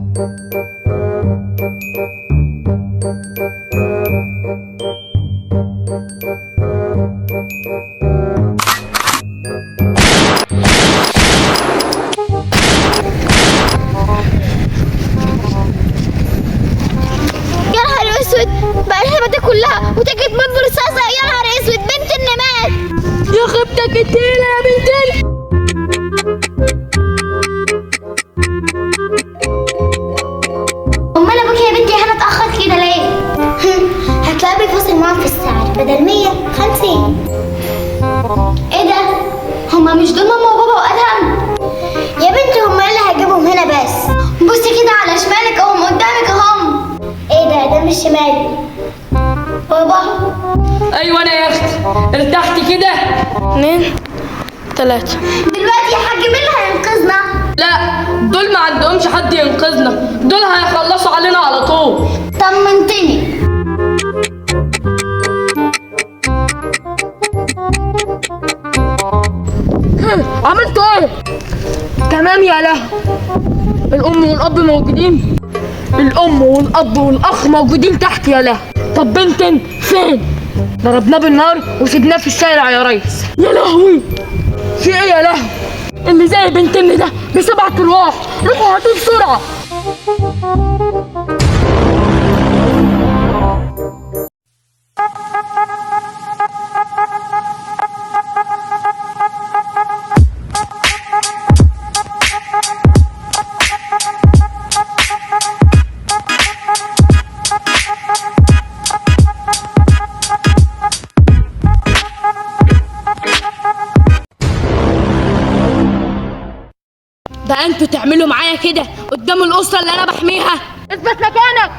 يا نهار اسود، بقى الهبه دي كلها وتيجي تموت برصاصه؟ يا نهار اسود، بنت النمات. يا خيبتك التقيلة يا بنت امال ابوك يا بنتي هنا اتاخر كده ليه؟ هتلاقيه بيفاصل معاهم في السعر، بدل 100 50. ايه ده؟ هما مش دول ماما وبابا وادهم؟ يا بنتي هما اللي هجيبهم هنا بس. بصي كده على شمالك اهم، قدامك اهم. ايه ده مش شمالي بابا. ايوه انا يا اختي. ارتحتي كده؟ 2 3. دلوقتي يا حاج مين اللي هينقذنا؟ لا، دول ما عندهمش حد ينقذنا، دول هيخلصوا علينا على طول. طمنتني. عملتوا ايه؟ تمام يا له. الام والاب موجودين، الام والاب والاخ موجودين تحت يا له. طب بنتن فين؟ ضربناه بالنار وسيبناه في الشارع يا ريس. يا لهوي، في ايه يا له؟ اللي زي بنتن ده ب7 ارواح، روحوا هاتوه بسرعه. ده انتوا تعملوا معايا كده قدام الاسره اللي انا بحميها؟ اثبت مكانك.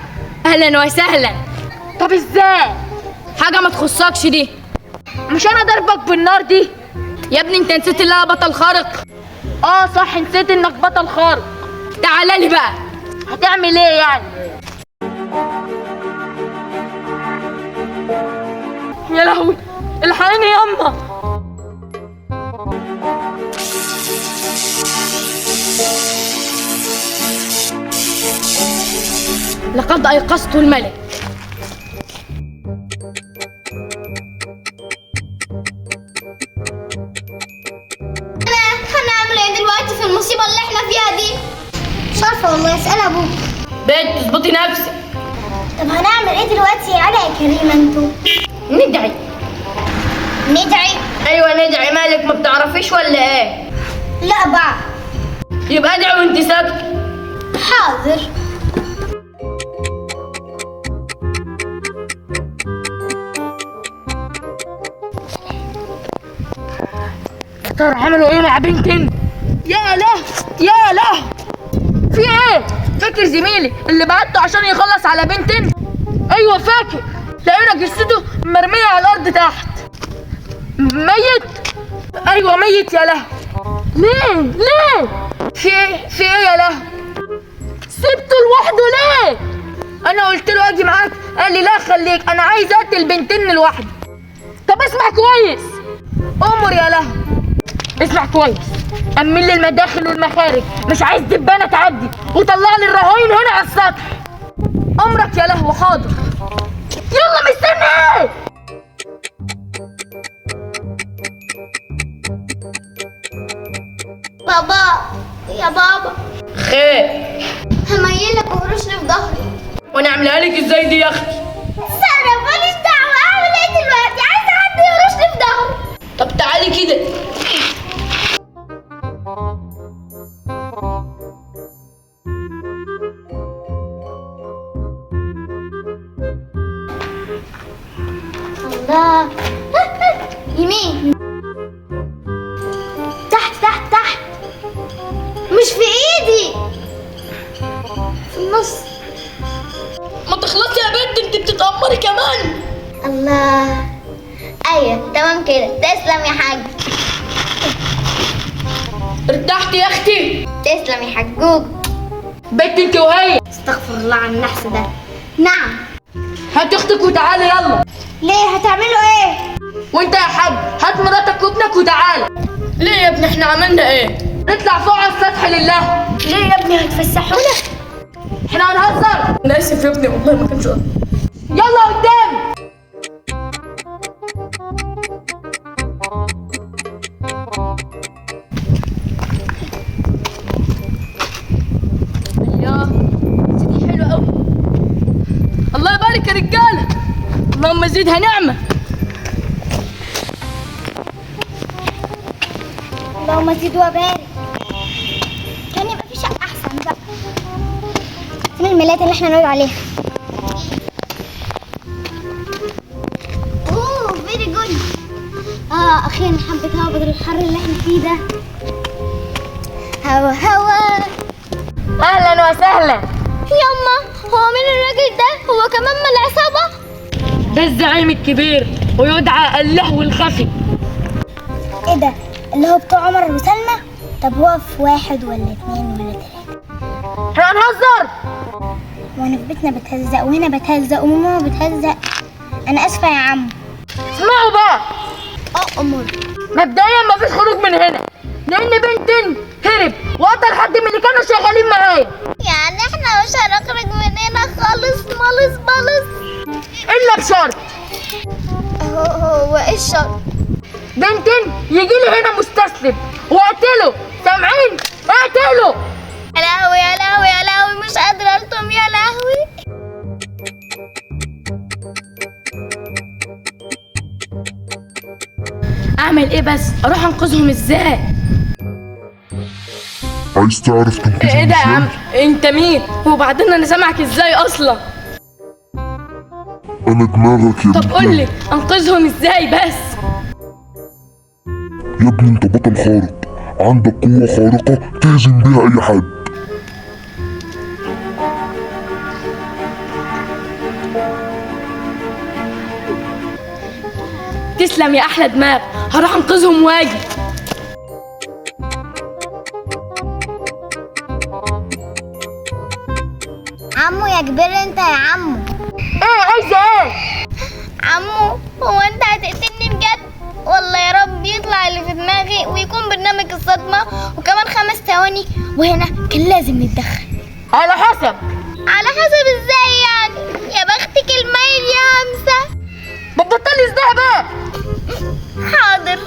اهلا وسهلا. طب ازاي؟ حاجه ما تخصكش دي. مش انا ضربك بالنار دي؟ يا ابني انت نسيت ان انا بطل خارق؟ اه صح، نسيت انك بطل خارق. تعالى لي بقى. هتعمل ايه يعني؟ يا لهوي، الحقيني ياما. لقد أيقظت الملك. هنعمل ايه دلوقتي في المصيبه اللي احنا فيها دي؟ مش عارفه والله، اسال ابوك. بنت اظبطي نفسك. طب هنعمل ايه دلوقتي يا كريمه انتوا؟ ندعي. ندعي؟ ايوه ندعي. مالك ما بتعرفيش ولا ايه؟ لا بقى. يبقى ادعي وانت ساكته. حاضر. ترى عملوا ايه مع بنتن؟ يا له يا له، في ايه؟ فاكر زميلي اللي بعته عشان يخلص على بنتن؟ ايوه فاكر. لقينا جثته مرميه على الارض تحت. ميت؟ ايوه ميت يا له. ليه؟ في ايه يا له؟ سبته لوحده ليه؟ انا قلت له اجي معاك، قال لي لا خليك، انا عايز اقتل بنتن لوحدي. طب اسمع كويس. امر يا له. اسمع كويس. امن لي المداخل والمخارج، مش عايز دبانه تعدي، وطلع لي الرهاين هنا على السطح. امرك يا له. حاضر. يلا مستني ايه؟ بابا يا بابا، خير؟ هميلك وهرشني في ظهري. وانا اعملها لك ازاي دي يا اختي؟ سارة ماليش دعوة، اعمل ايه دلوقتي؟ عايزة حد يهرشني في ظهري. طب تعالي كده. الله. يمين، تحت تحت تحت، مش في ايدي، في النص. ما تخلصي يا بنت، انت بتتأمري كمان. الله. ايوه تمام كده، تسلم يا حاج. ارتحتي يا اختي؟ تسلم يا حجوج. بنت انت وهي. استغفر الله عن النحس ده. نعم. هات اختك وتعالي يلا. ليه هتعملوا ايه؟ وانت يا حاج هات مراتك وابنك وتعالى. ليه يا ابني احنا عملنا ايه؟ نطلع فوق على السطح لله. ليه يا ابني هتفسحونا؟ احنا هنهزر. انا اسف يا ابني والله ما كانش قصدي. يلا قدام. يا دي حلوه قوي. الله يبارك يا رجاله، اللهم زيدها نعمه. اللهم زيد وبارك. كان يبقى في شقة أحسن بقى. فين الملايات اللي احنا نقعد عليها؟ اوه فيري جود. أخيرا حبة هوا بدل الحر اللي احنا فيه ده. هوا هوا. اهلا وسهلا. يما هو مين الراجل ده؟ هو كمان من العصابة؟ ده الزعيم الكبير ويدعى اللهو الخفي. ايه ده؟ اللي هو بتوع عمر وسلمى؟ طب هو في 1 ولا 2 ولا 3؟ احنا هنهزر. وانا في بيتنا بتهزق وهنا بتهزق وماما بتهزق. انا اسفه يا عم. اسمعوا بقى، امر. مبدئيا مفيش خروج من هنا لان بنتين هرب وقتل حد من اللي كانوا شغالين معايا. يعني احنا مش هنخرج من هنا خالص مالص بالص الا بشرط. هو ايه الشرط؟ بنتين يجي لي هنا مستسلم واقتله. سامعين؟ اقتله. يا لهوي يا لهوي يا لهوي، مش قادره الطم يا لهوي. اعمل ايه بس؟ اروح انقذهم ازاي؟ عايز تعرف تنقذهم ايه ده يا عم؟ ازاي؟ انت مين؟ وبعدين انا سامعك ازاي اصلا؟ انا دماغك يا طب قول لي انقذهم ازاي بس؟ يا ابني انت بطل خارق، عندك قوة خارقة تهزم بيها اي حد. تسلم يا احلى دماغ، هروح انقذهم واجي. عمو يا كبير انت يا عمو. ايه عايزه ايه؟ عمو هو انت هتقتلني بجد؟ والله يا رب يطلع اللي في دماغي ويكون برنامج الصدمة وكمان 5 ثواني وهنا كان لازم نتدخل. على حسب. على حسب ازاي يعني؟ يا بختك المايل يا همسة. بتبطلي ازاي بقى؟ حاضر.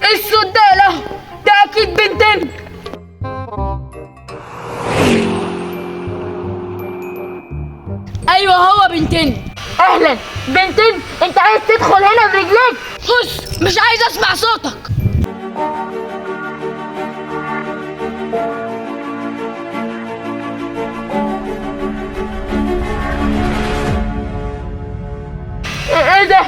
ايه الصوت ده يا لهو؟ ده اكيد بنتين. ايوه هو بنتين. اهلا بنتين، انت عايز تدخل هنا برجليك؟ بص مش عايز اسمع صوتك. ايه ده؟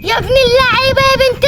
يا ابن اللعيبة يا بنت